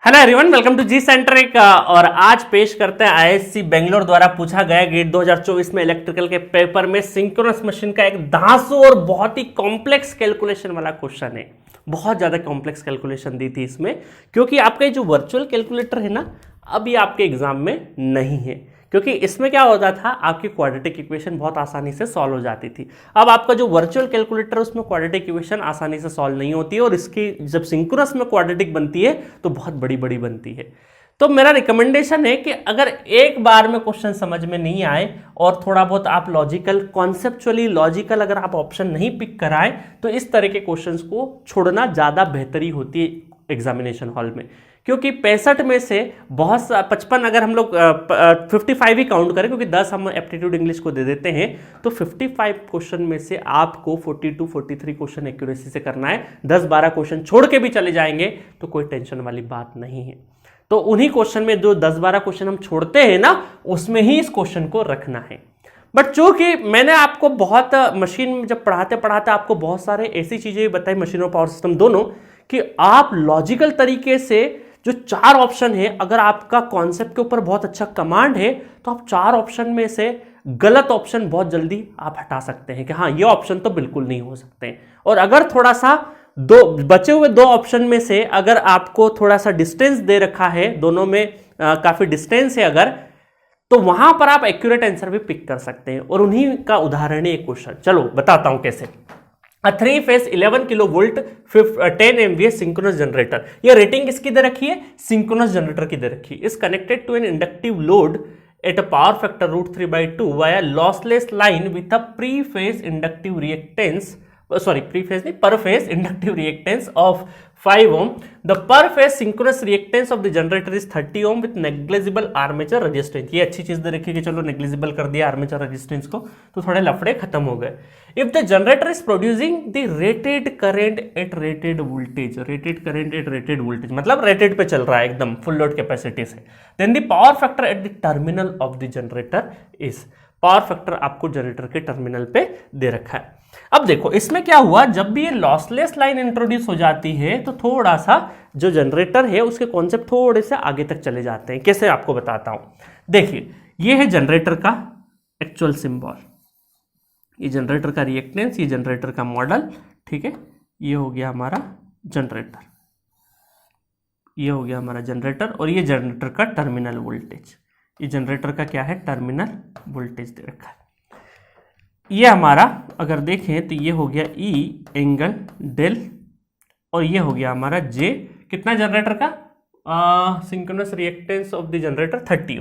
Hello everyone, welcome to G Centric. और आज पेश करते हैं आईआईएससी बेंगलोर द्वारा पूछा गया गेट 2024 में इलेक्ट्रिकल के पेपर में सिंक्रोनस मशीन का एक धांसू और बहुत ही कॉम्प्लेक्स कैलकुलेशन वाला क्वेश्चन है। बहुत ज्यादा कॉम्प्लेक्स कैलकुलेशन दी थी इसमें, क्योंकि आपका जो वर्चुअल कैलकुलेटर है ना, अब ये आपके एग्जाम में नहीं है। क्योंकि इसमें क्या होता था, आपकी क्वाड्रेटिक इक्वेशन बहुत आसानी से सॉल्व हो जाती थी। अब आपका जो वर्चुअल कैलकुलेटर है उसमें क्वाड्रेटिक इक्वेशन आसानी से सॉल्व नहीं होती है, और इसकी जब सिंक्रोनस में क्वाड्रेटिक बनती है तो बहुत बड़ी बड़ी बनती है। तो मेरा रिकमेंडेशन है कि अगर एक बार में क्वेश्चन समझ में नहीं आए और थोड़ा बहुत आप लॉजिकल कॉन्सेप्चुअली लॉजिकल अगर आप ऑप्शन नहीं पिक कराएं, तो इस तरह के क्वेश्चंस को छोड़ना ज़्यादा बेहतरी होती है एग्जामिनेशन हॉल में। क्योंकि 65 में से बहुत 55, अगर हम लोग 55 ही काउंट करें, क्योंकि 10 हम एप्टीट्यूड इंग्लिश को दे देते हैं, तो 55 क्वेश्चन में से आपको 42-43 क्वेश्चन एक्यूरेसी से करना है। 10-12 क्वेश्चन छोड़ के भी चले जाएंगे तो कोई टेंशन वाली बात नहीं है। तो उन्हीं क्वेश्चन में जो 10-12 क्वेश्चन हम छोड़ते हैं ना, उसमें ही इस क्वेश्चन को रखना है। बट चूंकि मैंने आपको बहुत मशीन में जब पढ़ाते पढ़ाते आपको बहुत सारे ऐसी चीजें बताई, मशीन और पावर सिस्टम दोनों, कि आप लॉजिकल तरीके से जो 4 ऑप्शन है, अगर आपका कॉन्सेप्ट के ऊपर बहुत अच्छा कमांड है तो आप 4 ऑप्शन में से गलत ऑप्शन बहुत जल्दी आप हटा सकते हैं कि हाँ, ये ऑप्शन तो बिल्कुल नहीं हो सकते। और अगर थोड़ा सा बचे हुए 2 ऑप्शन में से अगर आपको थोड़ा सा डिस्टेंस दे रखा है, दोनों में काफी डिस्टेंस है अगर, तो वहां पर आप एक्यूरेट आंसर भी पिक कर सकते हैं। और उन्हीं का उदाहरण है एक क्वेश्चन। चलो बताता हूं कैसे। 3 phase 11 kilo volt 10 MVA synchronous generator, ये रेटिंग किसकी दे रखी है? सिंक्रोनस जनरेटर की दे रखी है। Is connected to an inductive load at a power factor √3/2 via lossless line with a per phase inductive reactance, per phase inductive reactance of 5 ohm. The per phase synchronous reactance of the generator is 30 ohm with negligible armature resistance. ये अच्छी चीज दे रखी कि चलो negligible कर दिया armature resistance को, तो थोड़े लफड़े खत्म हो गए। If the generator is producing the rated current at rated voltage, rated current at rated voltage मतलब rated पे चल रहा है एकदम फुल लोड कैपेसिटी से, then the power factor at the terminal of the generator is, power factor आपको generator के terminal पे दे रखा है। अब देखो इसमें क्या हुआ, जब भी ये लॉसलेस लाइन इंट्रोड्यूस हो जाती है तो थोड़ा सा जो जनरेटर है उसके कॉन्सेप्ट थोड़े से आगे तक चले जाते हैं। कैसे आपको बताता हूं, देखिए ये है जनरेटर का एक्चुअल सिंबल, ये जनरेटर का रिएक्टेंस, ये जनरेटर का मॉडल, ठीक है। ये हो गया हमारा जनरेटर, ये हो गया हमारा जनरेटर, और ये जनरेटर का टर्मिनल वोल्टेज, ये जनरेटर का क्या है? टर्मिनल वोल्टेज दे रखा है। ये हमारा अगर देखें तो ये हो गया E एंगल डेल, और ये हो गया हमारा J, कितना जनरेटर का? Synchronous reactance of the generator 30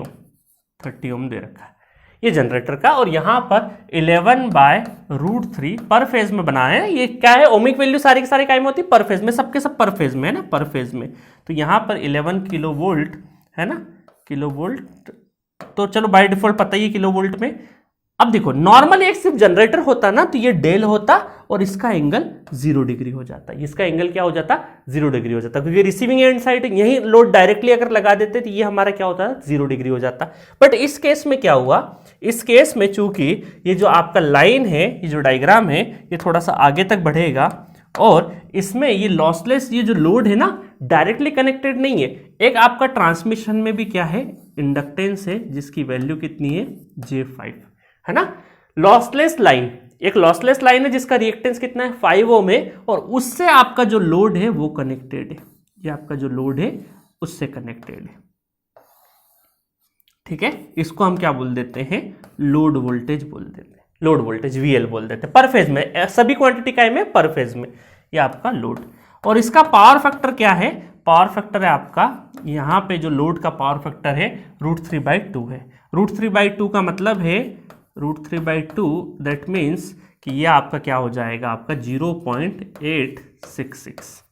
ओम दे रखा है ये जनरेटर का। और यहाँ पर 11/√3 पर फेज में बना है। ये क्या है? ओमिक वैल्यू सारी की सारी कायम होती है पर फेज में, सबके सब पर फेज में है ना, पर फेज में। तो यहाँ पर 11 किलो वोल्ट है ना, किलो वोल्ट, तो चलो बाय डिफॉल्ट पता ही है किलो वोल्ट में। अब देखो नॉर्मली एक सिर्फ जनरेटर होता ना तो ये डेल होता और इसका एंगल 0 डिग्री हो जाता, इसका एंगल क्या हो जाता? 0 डिग्री हो जाता, क्योंकि रिसीविंग एंड साइड यही लोड डायरेक्टली अगर लगा देते तो ये हमारा क्या होता? 0 डिग्री हो जाता। बट इस केस में क्या हुआ, इस केस में चूंकि ये जो आपका लाइन है, ये जो डायग्राम है, ये थोड़ा सा आगे तक बढ़ेगा, और इसमें ये लॉसलेस ये जो लोड है ना डायरेक्टली कनेक्टेड नहीं है। एक आपका ट्रांसमिशन में भी क्या है? इंडक्टेंस है, जिसकी वैल्यू कितनी है? J5 है ना। लॉसलेस लाइन, एक लॉसलेस लाइन है जिसका रिएक्टेंस कितना है? 5 ओम है, और उससे आपका जो लोड है वो कनेक्टेड है, ये आपका जो लोड है उससे कनेक्टेड है, ठीक है। इसको हम क्या बोल देते हैं? लोड वोल्टेज बोल देते हैं, लोड वोल्टेज VL बोल देते हैं। पर फेज में सभी क्वांटिटी का में पर फेज में ये आपका लोड। और इसका पावर फैक्टर क्या है? पावर फैक्टर है आपका, यहाँ पे जो लोड का पावर फैक्टर है √3/2 है। √3/2 का मतलब है √3/2, दैट मीन्स कि ये आपका क्या हो जाएगा? आपका 0.866,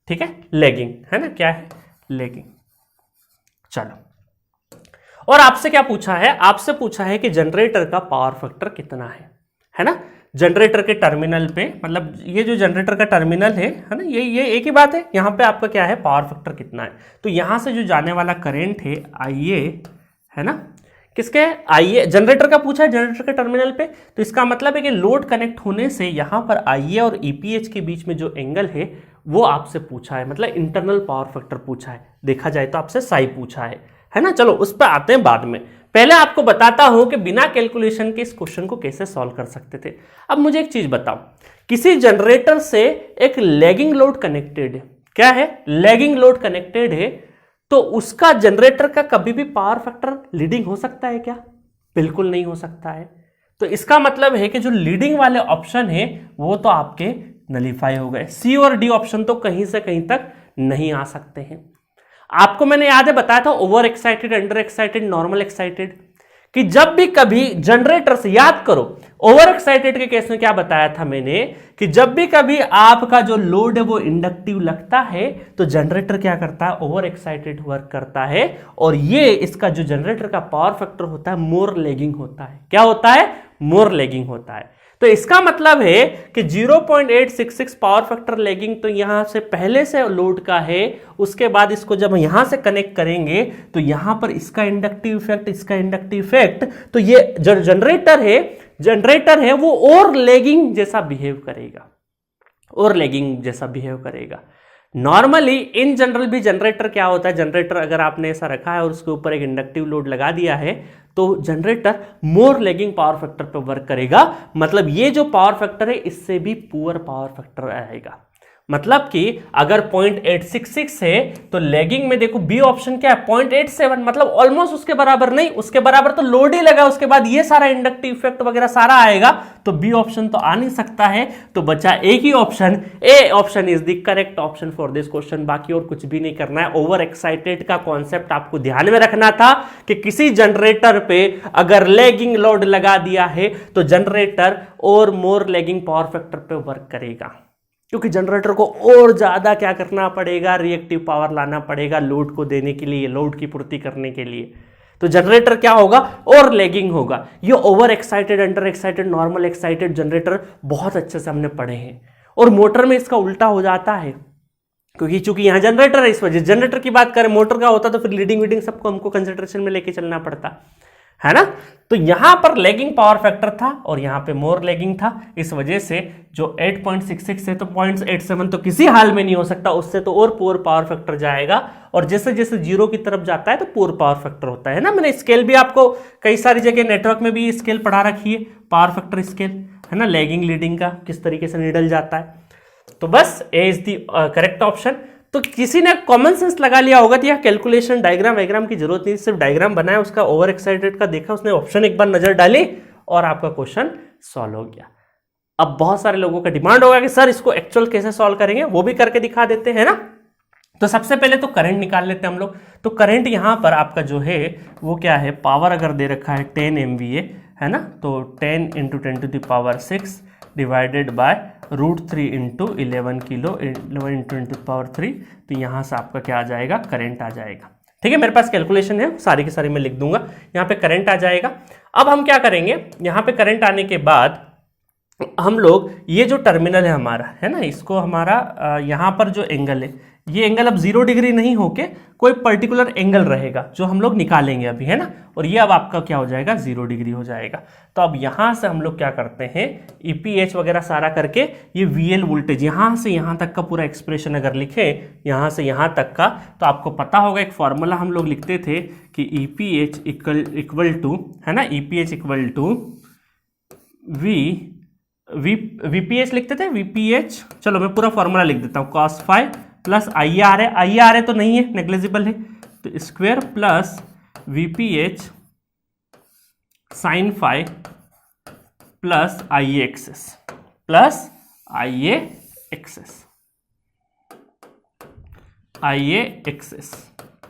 ठीक है। लैगिंग है ना, क्या है? लैगिंग। चलो, और आपसे क्या पूछा है? आपसे पूछा है कि जनरेटर का पावर फैक्टर कितना है ना। जनरेटर के टर्मिनल पे, मतलब ये जो जनरेटर का टर्मिनल है ना, ये एक ही बात है। यहाँ पे आपका क्या है? पावर फैक्टर कितना है। तो यहाँ से जो जाने वाला करंट है IA है ना, किसके? IA, जनरेटर का पूछा है, जनरेटर के टर्मिनल पे। तो इसका मतलब है कि लोड कनेक्ट होने से यहाँ पर IA और EPH के बीच में जो एंगल है वो आपसे पूछा है, मतलब इंटरनल पावर फैक्टर पूछा है, देखा जाए तो आपसे साई पूछा है ना। चलो उस पर आते हैं बाद में, पहले आपको बताता हूं कि बिना कैलकुलेशन के इस क्वेश्चन को कैसे सॉल्व कर सकते थे। अब मुझे एक चीज बताओ, किसी जनरेटर से एक लैगिंग लोड कनेक्टेड है, क्या है, लैगिंग लोड कनेक्टेड है, तो उसका जनरेटर का कभी भी पावर फैक्टर लीडिंग हो सकता है क्या? बिल्कुल नहीं हो सकता है। तो इसका मतलब है कि जो लीडिंग वाले ऑप्शन है वो तो आपके नलीफाई हो गए, सी और डी ऑप्शन तो कहीं से कहीं तक नहीं आ सकते हैं। आपको मैंने याद है बताया था over excited, under excited, normal excited, कि जब भी कभी जनरेटर से, याद करो ओवर एक्साइटेड के केस में क्या बताया था मैंने, कि जब भी कभी आपका जो लोड है वो इंडक्टिव लगता है तो जनरेटर क्या करता है, ओवर एक्साइटेड वर्क करता है, और ये इसका जो जनरेटर का पावर फैक्टर होता है मोर लैगिंग होता है। क्या होता है? मोर लैगिंग होता है। तो इसका मतलब है कि 0.866 पावर फैक्टर लैगिंग तो यहां से पहले से लोड का है, उसके बाद इसको जब यहां से कनेक्ट करेंगे तो यहां पर इसका इंडक्टिव इफेक्ट, इसका इंडक्टिव इफेक्ट, तो ये जो जनरेटर है वो और लैगिंग जैसा बिहेव करेगा, और लैगिंग जैसा बिहेव करेगा। नॉर्मली इन जनरल भी जनरेटर क्या होता है, जनरेटर अगर आपने ऐसा रखा है और उसके ऊपर एक इंडक्टिव लोड लगा दिया है तो जनरेटर मोर लैगिंग पावर फैक्टर पर वर्क करेगा। मतलब ये जो पावर फैक्टर है इससे भी पुअर पावर फैक्टर आएगा। मतलब कि अगर 0.866 है तो लैगिंग में देखो बी ऑप्शन क्या है, 0.87, मतलब ऑलमोस्ट उसके बराबर नहीं, उसके बराबर तो लोड ही लगा, उसके बाद ये सारा इंडक्टिव इफेक्ट वगैरह सारा आएगा, तो बी ऑप्शन तो आ नहीं सकता है। तो बचा एक ही option, A option is the correct option for this question. बाकी और कुछ भी नहीं करना है। ओवर एक्साइटेड का कॉन्सेप्ट आपको ध्यान में रखना था कि किसी जनरेटर पे अगर लैगिंग लोड लगा दिया है तो जनरेटर और मोर लैगिंग पावर फैक्टर पे वर्क करेगा, क्योंकि जनरेटर को और ज्यादा क्या करना पड़ेगा, रिएक्टिव पावर लाना पड़ेगा लोड को देने के लिए, लोड की पूर्ति करने के लिए। तो जनरेटर क्या होगा, और लैगिंग होगा। ये over excited, under excited, normal excited generator बहुत अच्छे से हमने पढ़े हैं, और मोटर में इसका उल्टा हो जाता है, क्योंकि चूंकि यहां जनरेटर है, इस वजह जनरेटर की बात करें, मोटर का होता तो फिर लीडिंग वीडिंग सबको हमको कंसिडरेशन में लेके चलना पड़ता है ना। तो यहां पर लैगिंग पावर फैक्टर था और यहां पे मोर लैगिंग था, इस वजह से जो 8.66 है तो 0.87 तो किसी हाल में नहीं हो सकता, उससे तो और पुअर पावर फैक्टर जाएगा, और जैसे जैसे जीरो की तरफ जाता है तो पुअर पावर फैक्टर होता है ना। मैंने स्केल भी आपको कई सारी जगह नेटवर्क में भी स्केल पढ़ा रखी है, पावर फैक्टर स्केल है ना, लैगिंग लीडिंग का किस तरीके से निडल जाता है। तो बस ए इज द करेक्ट ऑप्शन। तो किसी ने कॉमन सेंस लगा लिया होगा, तो यह कैलकुलेशन डायग्राम की जरूरत नहीं, सिर्फ डायग्राम बनाया उसका, ओवर एक्साइटेड का देखा, उसने ऑप्शन एक बार नजर डाली और आपका क्वेश्चन सॉल्व हो गया। अब बहुत सारे लोगों का डिमांड होगा कि सर इसको एक्चुअल कैसे सॉल्व करेंगे, वो भी करके दिखा देते हैं ना। तो सबसे पहले तो करंट निकाल लेते हैं हम लोग। तो करंट यहां पर आपका जो है वो क्या है, पावर अगर दे रखा है 10 MVA है ना, तो 10 × 10⁶ डिवाइडेड बाय √3 × 11 किलो 11 × 10⁻3, तो यहां से आपका क्या आ जाएगा, करंट आ जाएगा। ठीक है, मेरे पास कैलकुलेशन है, सारी की सारी मैं लिख दूंगा, यहाँ पे करंट आ जाएगा। अब हम क्या करेंगे, यहाँ पे करंट आने के बाद हम लोग ये जो टर्मिनल है हमारा है ना, इसको हमारा यहाँ पर जो एंगल है, ये एंगल अब 0 डिग्री नहीं होके कोई पर्टिकुलर एंगल रहेगा जो हम लोग निकालेंगे अभी है ना, और ये अब आपका क्या हो जाएगा, 0 डिग्री हो जाएगा। तो अब यहां से हम लोग क्या करते हैं, EPH वगैरह सारा करके ये VL वोल्टेज यहां से यहां तक का पूरा एक्सप्रेशन अगर लिखे, यहां से यहां तक का, तो आपको पता होगा एक फॉर्मूला हम लोग लिखते थे कि EPH इक्वल टू है ना, EPH इक्वल टू VPH लिखते थे, VPH, चलो मैं पूरा फॉर्मूला लिख देता हूँ, cos phi प्लस IR है, IR तो नहीं है, नेग्लिजिबल है, तो square plus VPH sin phi plus IA Xs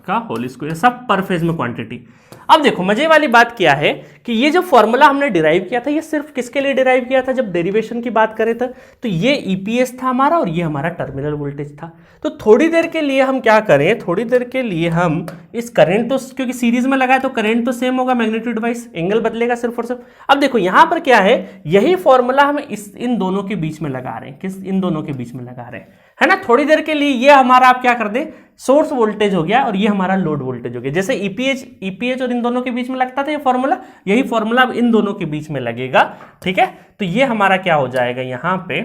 का होल स्क्वायर, सब पर फेज में क्वांटिटी। अब देखो मजे वाली बात क्या है कि ये जो फॉर्मूला हमने डिराइव किया था, ये सिर्फ किसके लिए डिराइव किया था, जब डेरिवेशन की बात करें तो ये EPS था हमारा और ये हमारा टर्मिनल वोल्टेज था। तो थोड़ी देर के लिए हम क्या करें, थोड़ी देर के लिए हम इस करंट, तो क्योंकि सीरीज में लगा है तो करंट तो सेम होगा मैग्नीट्यूड वाइज, एंगल बदलेगा सिर्फ और सिर्फ। अब देखो यहां पर क्या है, यही फॉर्मूला हम इन दोनों के बीच में लगा रहे हैं, किस, इन दोनों के बीच में लगा रहे हैं है ना। थोड़ी देर के लिए ये हमारा आप क्या कर दे, सोर्स वोल्टेज हो गया और ये हमारा लोड वोल्टेज हो गया। जैसे EPH और इन दोनों के बीच में लगता था ये फॉर्मूला, यही फॉर्मूला अब इन दोनों के बीच में लगेगा। ठीक है, तो ये हमारा क्या हो जाएगा, यहां पे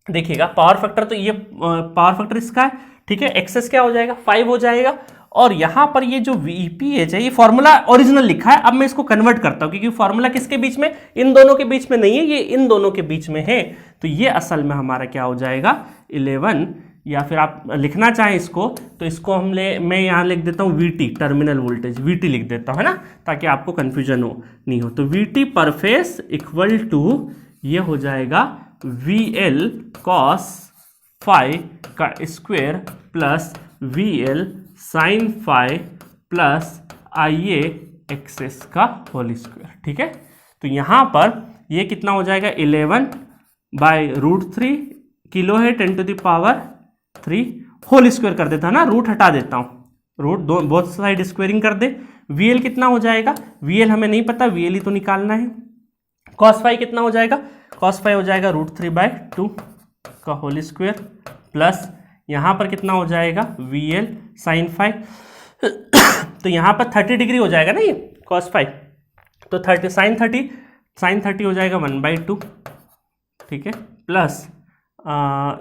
देखिएगा पावर फैक्टर, तो ये पावर फैक्टर इसका है, ठीक है। एक्सेस क्या हो जाएगा 5 हो जाएगा, और यहां पर ये जो VPH है ये फॉर्मूला ओरिजिनल लिखा है। अब मैं इसको कन्वर्ट करता हूं क्योंकि फॉर्मूला किसके बीच में, इन दोनों के बीच में नहीं है, ये इन दोनों के बीच में है। तो ये असल में हमारा क्या हो जाएगा 11, या फिर आप लिखना चाहें इसको तो इसको मैं यहाँ लिख देता हूँ VT, टर्मिनल वोल्टेज VT लिख देता हूँ, है ना, ताकि आपको कंफ्यूजन नहीं हो। तो VT पर फेस इक्वल टू ये हो जाएगा VL cos phi का square plus VL sin phi plus IA Xs का होल स्क्वायर, ठीक है। तो यहाँ पर ये कितना हो जाएगा 11/√3 किलो है 10⁻³ होल स्क्वायर कर देता है ना, रूट हटा देता हूँ, रूट दो बोथ साइड स्क्वायरिंग कर दे। VL कितना हो जाएगा, VL हमें नहीं पता, VL ही तो निकालना है। cos phi कितना हो जाएगा, cos phi हो जाएगा √3/2 का होल स्क्वायर प्लस यहाँ पर कितना हो जाएगा VL sin phi तो यहाँ पर 30 डिग्री हो जाएगा ना ये cos phi, तो 30 sin 30 हो जाएगा 1/2, ठीक है, प्लस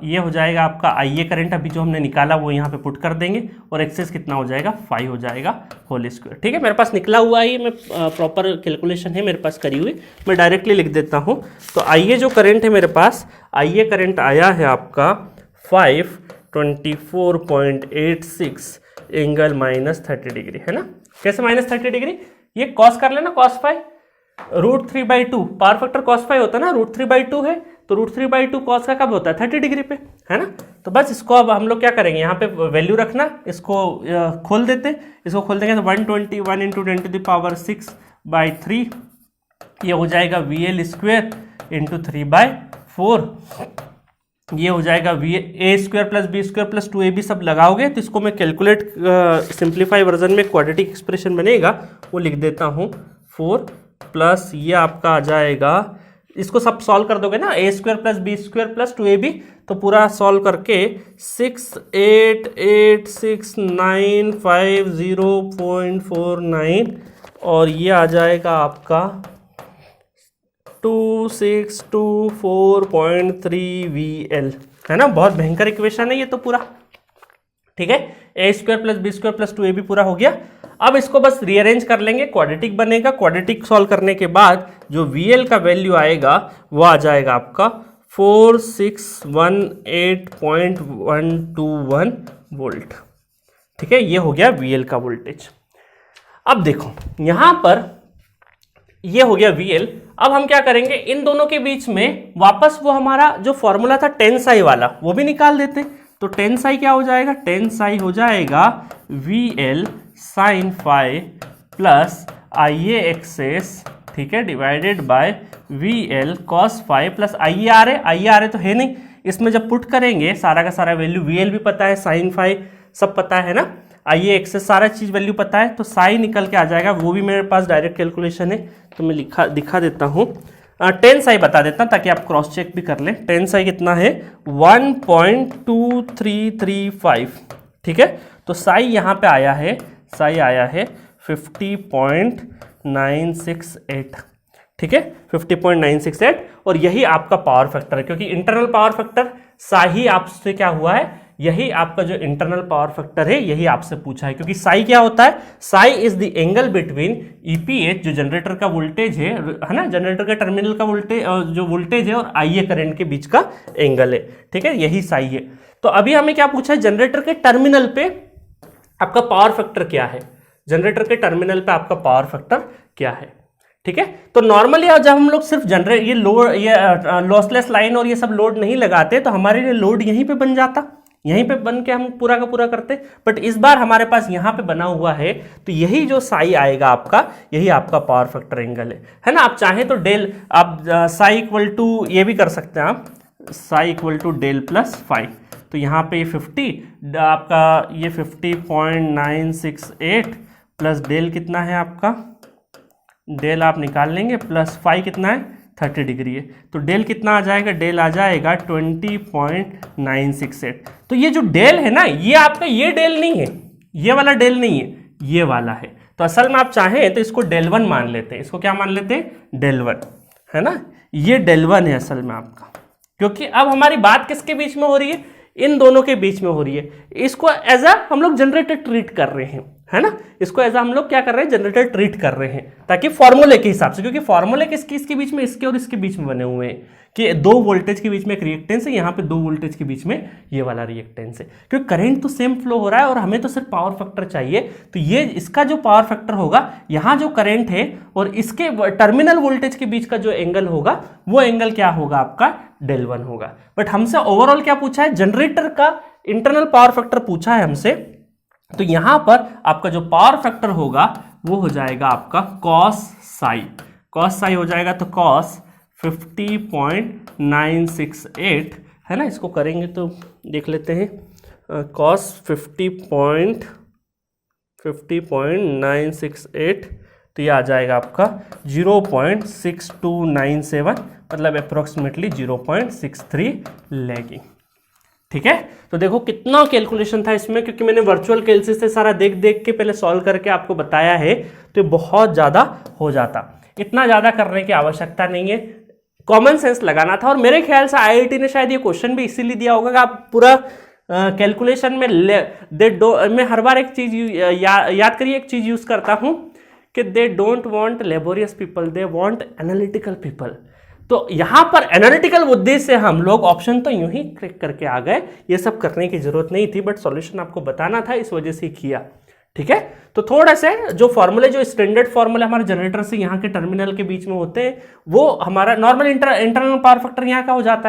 ये हो जाएगा आपका IA करंट अभी जो हमने निकाला वो यहाँ पे पुट कर देंगे, और एक्सेस कितना हो जाएगा 5 हो जाएगा होल स्क्वायर, ठीक है। मेरे पास निकला हुआ है, मैं प्रॉपर कैलकुलेशन है मेरे पास करी हुई, मैं डायरेक्टली लिख देता हूँ। तो IA जो करंट है मेरे पास, IA करंट आया है आपका 524.86 एंगल -30 डिग्री, है ना। कैसे -30 डिग्री, ये कॉस कर लेना cos phi √3/2, power factor cos phi होता है ना, √3/2 है, तो √3/2 cos का कब होता है 30 डिग्री पे, है ना। तो बस इसको अब हम लोग क्या करेंगे, यहाँ पे वैल्यू रखना, इसको खोल देते, इसको खोल देंगे तो 121 × 10⁻⁶/3 ये हो जाएगा VL स्क्वायर × 3/4, ये हो जाएगा A² + B² + 2AB सब लगाओगे तो इसको मैं कैलकुलेट सिंप्लीफाई वर्जन में क्वाड्रेटिक एक्सप्रेशन बनेगा वो लिख देता हूँ 4 प्लस ये आपका आ जाएगा, इसको सब सॉल्व कर दोगे ना, A² + B² + 2AB, तो पूरा सॉल्व करके 6886950.49 और ये आ जाएगा आपका 2624.3 VL, है ना। बहुत भयंकर इक्वेशन है ये तो पूरा, ठीक है। A² + B² + 2AB पूरा हो गया। अब इसको बस रीअरेंज कर लेंगे, क्वाड्रेटिक बनेगा। क्वाड्रेटिक सॉल्व करने के बाद जो VL का वैल्यू आएगा वो आ जाएगा आपका 4618.121 वोल्ट, ठीक है। ये हो गया VL का वोल्टेज। अब देखो यहां पर ये हो गया VL। अब हम क्या करेंगे, इन दोनों के बीच में वापस वो हमारा जो फॉर्मूला था टेंसाई वाला वो भी निकाल देते। तो टेंसाई क्या हो जाएगा, टेंसाई हो जाएगा VL sin phi plus IA Xs, ठीक है, divided by VL cos phi plus IR तो है नहीं, इसमें जब पुट करेंगे सारा का सारा वैल्यू, VL भी पता है, sin phi सब पता है ना, IA एक्सेस सारा चीज वैल्यू पता है, तो साई निकल के आ जाएगा। वो भी मेरे पास डायरेक्ट कैलकुलेशन है तो मैं दिखा देता हूँ। टेन साई बता देता हूँ ताकि आप क्रॉस चेक भी कर लें। टेन साई कितना है 1.2335, ठीक है। तो साई यहाँ पे आया है, साई आया है 50.968, ठीक है, 50.968, और यही आपका पावर फैक्टर है, क्योंकि इंटरनल पावर फैक्टर साई आपसे क्या हुआ है, यही आपका जो इंटरनल पावर फैक्टर है यही आपसे पूछा है। क्योंकि साई क्या होता है, psi is the angle between EPH जो जनरेटर का वोल्टेज है ना, जनरेटर का टर्मिनल का वोल्टेज जो वोल्टेज है और आईए करंट के बीच का एंगल है, ठीक है, यही साई है। तो अभी हमें क्या पूछा है, जनरेटर के टर्मिनल पे आपका पावर फैक्टर क्या है, जनरेटर के टर्मिनल पे आपका पावर फैक्टर क्या है, ठीक है। तो नॉर्मली जब हम लोग सिर्फ ये लोड, ये लॉसलेस लाइन और ये सब लोड नहीं लगाते तो हमारे लिए लोड यहीं पे बन जाता, यहीं पे बन के हम पूरा का पूरा करते। बट इस बार हमारे पास यहाँ पे बना हुआ है, तो यही जो साई आएगा आपका, यही आपका पावर फैक्टर एंगल है ना। आप चाहें तो डेल, आप साई इक्वल टू ये भी कर सकते हैं, आप psi equal to del plus phi. तो यहाँ पे 50 आपका, ये 50.968 प्लस डेल कितना है आपका, डेल आप निकाल लेंगे, प्लस फाई कितना है 30 डिग्री है, तो डेल कितना आ जाएगा, डेल आ जाएगा 20.968। तो ये जो डेल है ना, ये आपका ये डेल नहीं है, ये वाला डेल नहीं है, ये वाला है। तो असल में आप चाहें तो इसको डेल 1 मान लेते हैं, इसको क्या मान लेते हैं, डेल 1, है ना, ये डेल 1 है असल में आपका, क्योंकि अब हमारी बात किसके बीच में हो रही है, इन दोनों के बीच में हो रही है। इसको एज अ हम लोग जनरेटर ट्रीट कर रहे हैं, है ना, इसको एज हम लोग क्या कर रहे हैं, जनरेटर ट्रीट कर रहे हैं, ताकि फॉर्मूले के हिसाब से, क्योंकि फॉर्मूले किसके बीच में, इसके और इसके बीच में बने हुए हैं कि 2 वोल्टेज के बीच में एक रिएक्टेंस है, यहाँ पे 2 वोल्टेज के बीच में ये वाला रिएक्टेंस है, क्योंकि करंट तो सेम फ्लो हो रहा है और हमें तो सिर्फ पावर फैक्टर चाहिए। तो ये इसका जो पावर फैक्टर होगा, यहाँ जो करंट है और इसके टर्मिनल वोल्टेज के बीच का जो एंगल होगा, वो एंगल क्या होगा आपका, del1 होगा। बट हमसे ओवरऑल क्या पूछा है, जनरेटर का इंटरनल पावर फैक्टर पूछा है हमसे। तो यहां पर आपका जो पावर फैक्टर होगा वो हो जाएगा आपका cos साई हो जाएगा, तो cos 50.968 है ना, इसको करेंगे तो देख लेते हैं, cos 50.968, तो ये आ जाएगा आपका 0.6297, मतलब अप्रोक्सीमेटली 0.63 लैगिंग। ठीक है, तो देखो कितना कैलकुलेशन था इसमें, क्योंकि मैंने वर्चुअल कैलसी से सारा देख देख के पहले सॉल्व करके आपको बताया है, तो बहुत ज़्यादा हो जाता, इतना ज़्यादा करने की आवश्यकता नहीं है, कॉमन सेंस लगाना था। और मेरे ख्याल से आईआईटी ने शायद ये क्वेश्चन भी इसीलिए दिया होगा कि आप पूरा कैलकुलेशन में मैं हर बार एक चीज़ याद करिए, एक चीज़ यूज़ करता हूँ कि they don't want laborious people, they want analytical people. तो यहां पर एनालिटिकल बुद्धि से हम लोग ऑप्शन तो यूं ही क्लिक करके आ गए, ये सब करने की जरूरत नहीं थी, बट सॉल्यूशन आपको बताना था, इस वजह से किया। ठीक है, तो थोड़ा से जो फॉर्मूले, जो स्टैंडर्ड फॉर्मूले हमारे जनरेटर से यहाँ के टर्मिनल के बीच में होते हैं, वो हमारा नॉर्मल इंटरनल पावर फैक्टर यहाँ का हो जाता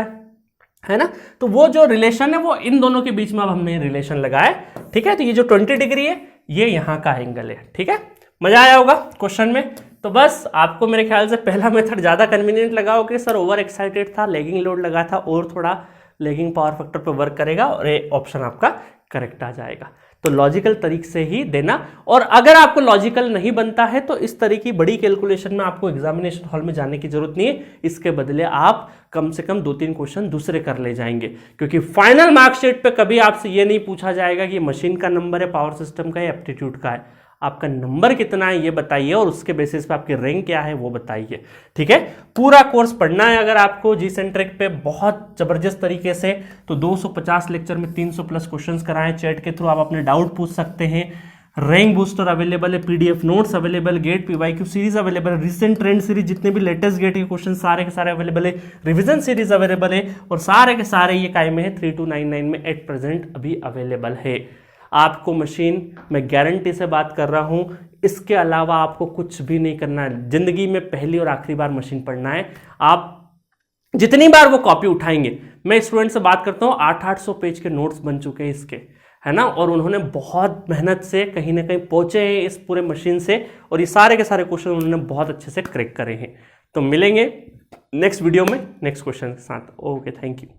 है ना, तो वो जो रिलेशन है वो इन दोनों के बीच में अब हमने रिलेशन लगाया। ठीक है, तो ये जो 20 डिग्री है ये यहाँ का एंगल है। ठीक है, मजा आया होगा क्वेश्चन में। तो बस आपको मेरे ख्याल से पहला मेथड ज़्यादा कन्वीनियंट लगा हो कि सर ओवर एक्साइटेड था, लेगिंग लोड लगा था, और थोड़ा लेगिंग पावर फैक्टर पे वर्क करेगा और ये ऑप्शन आपका करेक्ट आ जाएगा। तो लॉजिकल तरीके से ही देना, और अगर आपको लॉजिकल नहीं बनता है तो इस तरह की बड़ी कैलकुलेशन में आपको एग्जामिनेशन हॉल में जाने की जरूरत नहीं है, इसके बदले आप कम से कम 2-3 क्वेश्चन दूसरे कर ले जाएंगे, क्योंकि फाइनल मार्कशीट पे कभी आपसे ये नहीं पूछा जाएगा कि मशीन का नंबर है, पावर सिस्टम का है, एप्टीट्यूड का है, आपका नंबर कितना है ये बताइए और उसके बेसिस पे आपकी रैंक क्या है वो बताइए। ठीक है, पूरा कोर्स पढ़ना है अगर आपको जी सेंट्रिक पे बहुत जबरदस्त तरीके से, तो 250 लेक्चर में 300 प्लस क्वेश्चंस कराएं, चैट के थ्रू आप अपने डाउट पूछ सकते हैं, रैंक बूस्टर अवेलेबल है, PDF notes available, GATE PYQ series available है, रिसेंट ट्रेंड सीरीज, जितने भी लेटेस्ट गेट के क्वेश्चन सारे के सारे अवेलेबल है, रिवीजन सीरीज अवेलेबल है, और सारे के सारे ये काय में है 3299 में एट प्रेजेंट अभी अवेलेबल है। आपको मशीन, मैं गारंटी से बात कर रहा हूं, इसके अलावा आपको कुछ भी नहीं करना है, जिंदगी में पहली और आखिरी बार मशीन पढ़ना है। आप जितनी बार वो कॉपी उठाएंगे, मैं स्टूडेंट से बात करता हूं, 800 पेज के नोट्स बन चुके हैं इसके, है ना, और उन्होंने बहुत मेहनत से कहीं ना कहीं पहुंचे हैं इस पूरे मशीन से, और ये सारे के सारे क्वेश्चन उन्होंने बहुत अच्छे से क्रैक करे हैं। तो मिलेंगे नेक्स्ट वीडियो में नेक्स्ट क्वेश्चन के साथ। Okay, thank you.